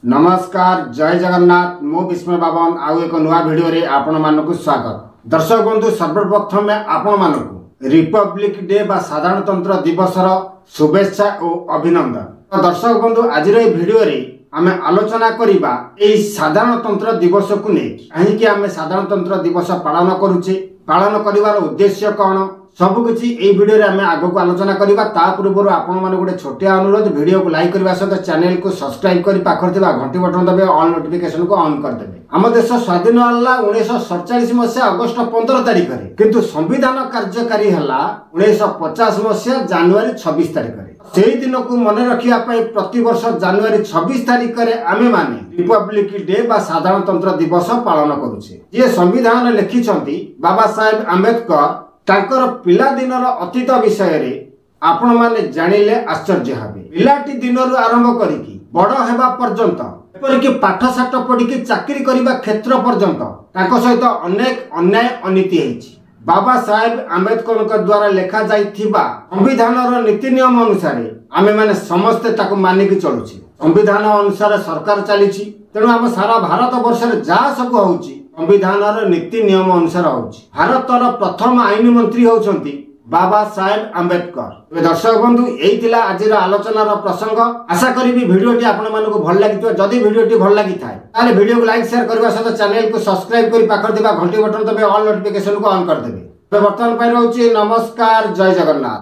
नमस्कार जय जगन्नाथ मो विस्मय बाबन आउ एक नुआ वीडियो रे आपण मानकु स्वागत। दर्शक बंधु सर्वप्रथम आपण मानकु रिपब्लिक डे बा साधारणतंत्र दिवसर शुभेच्छा और अभिनंदन। दर्शक बंधु आज वीडियो रे आमे आलोचना करिबा एई साधारणतंत्र दिवस को नै काहेकि आमे साधारणतंत्र दिवस पालन करूचे, पालन करिवार उद्देश्य कौन सबकिछि एई वीडियो रे आमे आगो को आलोचना करिबा। ता पूर्व आपण माने गोटे छोटिया अनुरोध, वीडियो को लाइक करबा सहित चैनल को सब्सक्राइब करी पाखर थिबा घंटी बटन दबे ऑल नोटिफिकेशन को ऑन कर देबे। हम देश स्वाधीन होला 1947 मसिया अगस्त 15 तारिख रे, किंतु संविधान कार्यकारी हला 1950 मसिया जनवरी 26 तारिख रे। सेही दिन को मन रखिया पई प्रति वर्ष जनवरी 26 तारिख रे आमे माने रिपब्लिक डे बा साधारणतंत्र दिवस पालन करूचे। जे संविधान लिखिछंती बाबा साहेब आंबेडकर तांकर पिला दिनर अतीत विषय रे आपण माने जानिले आश्चर्य हेबे। पिलाटी दिनरु आरंभ करिकि बड़ हेबा पर्यंत एपरिकि पाठशाठ पढ़िकी चाकरी करिबा क्षेत्र पर्यंत तांको सहित अनेक अन्याय अनीति हेछि। बाबा साहेब आंबेडकर के द्वारा लेखा जाइथिबा संविधानर नीति नियम अनुसार आमे माने समस्त ताको मानिकि चलुछि। संविधान अनुसार सरकार चलीछि, तेणु आम सारा भारत वर्ष रे जा सब होउछि संविधानर नीति नियम अनुसार होउछि। भारतर प्रथम आईन मंत्री होउछंती बाबा साहेब आंबेडकर। दर्शक बंधु यही आज आलोचनार प्रसंग। आशा करी वीडियोटी आपण मानकु भल लागितो। जदि वीडियोटी भल लागि थाए ताले वीडियो को लाइक शेयर करबा सहित चैनल को सब्सक्राइब करी पाखर दिबा घंटी बटन दबे ऑल नोटिफिकेशन को ऑन कर देबे। वर्तमान पाई रहउछि नमस्कार जय जगन्नाथ।